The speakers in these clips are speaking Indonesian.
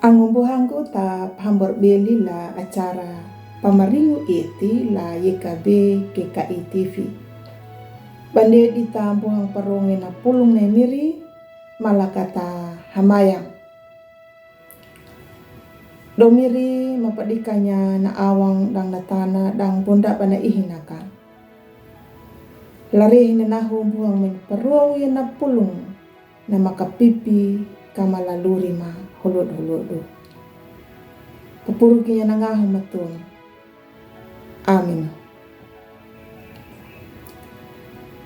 Ang umbuhangku ta hambor beli la acara pamaringu iti la YKB KKI TV. Bande di tambuhang parongin na pulong na miri malakata hamayang. Domiri mapadikanya na awang dang natana dang bunda pana ihinaka. Larihin na nahumbuhang min parongin na pulong na makapipi kamalaluri ma hulod-hulodo. Papurukinya nangahong matun. Amin.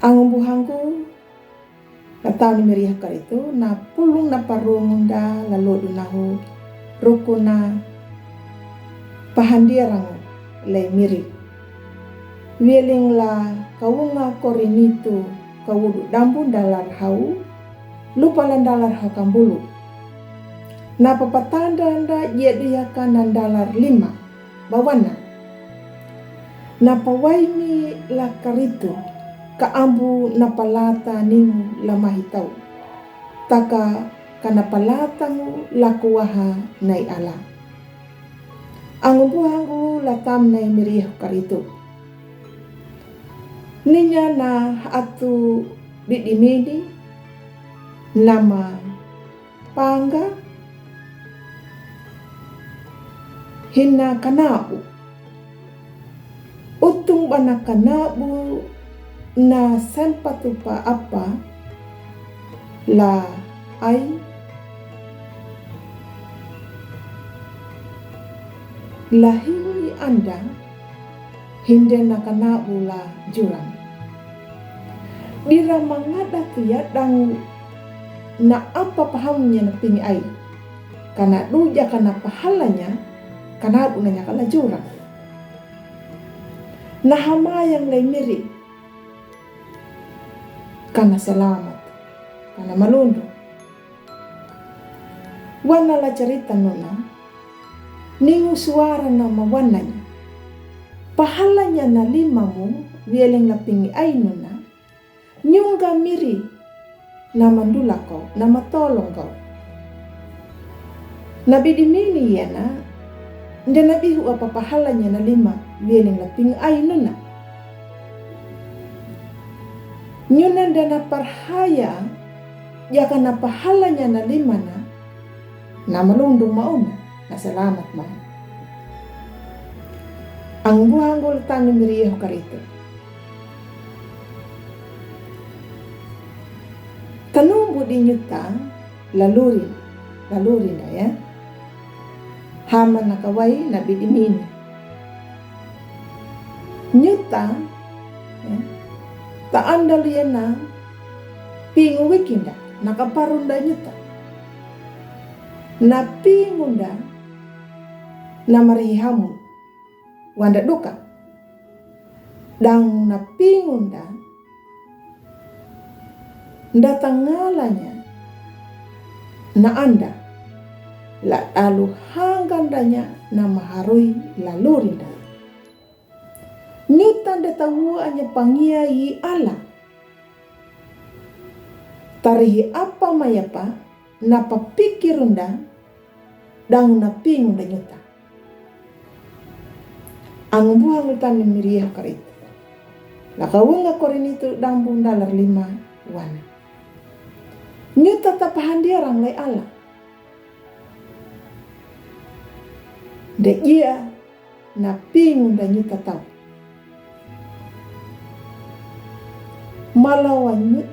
Ang umbuhangku kataw ni Miriah karito na pulong na parumunda lalodo na ho ruko na pahandirang lay miri. Wieling la kawunga korinito kawudu dambun dalar hau lupa landalar hau kambulu. Napapatanda yediakan nandalar 5 bawana. Napawaimi la karito kaambu napalata ningu lamahitau. Taka kanapalatangu lakuwaha nai ala. Ang umbuhangu latam nai Miriah karito. Ninya na atu bidimini nama pangga hina kanabu utung bana kanabu na sempatupa apa la ai lahiwi anda hinde na kanabu la jurang dira mangada kia dang na apa pahamnya na pingi ai karena duja karena pahalanya karena bunanya kala jurang na hamayang lay miri karena selamat karena malundo wana la cerita nona ningu suara nama wananya pahalanya na 5 wieleng la pingi ai nona nyungga miri nama ndula kau nama tolong kau nabi dimini yana nda nabihu apa pahalanya na 5 wieleng laping ay nuna nyuna dana parhaya yaka na pahalanya na 5 na malundong mauna na salamat ma ang buhanggol tani Miriah karito tanumbu di nyuta lalurin na ya hama nakawai na bidimin nyuta ya, taandal yana pingu wikinda nakaparunda nyuta na pingunda na marihamu wanda duka dang na pingunda ndatangalanya na anda la lalu hanggandanya na maharui lalurinda nyutan detawu anya pangiai ala tarihi apa mayapa na papikirunda dang na pingunda nyuta ang buhang utan ni Miriah karit lakawunga korinito dang bundalar 5 wana nyuta tapahandirang lay ala de ia na pingu da nyuta tau malawan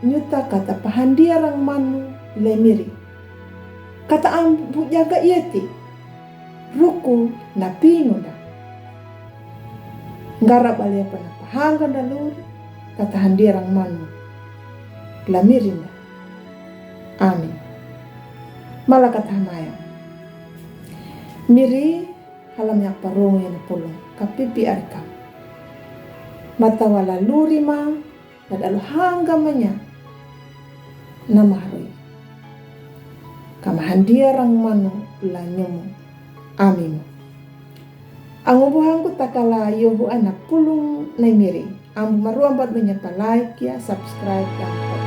nyuta kata pahandiarang manu lemiri kata ambu jaga ieti ruku na pingu da ngara balia pana pahanga da lur kata handiarang manu lamirinda amin malakat hamaya miri halam yak parong yan pulong kapipi arkam matawala lurima nadalo hanggamanya namaharoy kamahandiarang mano lanyomo amin ang ubuhang ko takalayo anak pulong na miri ang maruang ba't niya pa like ya subscribe ya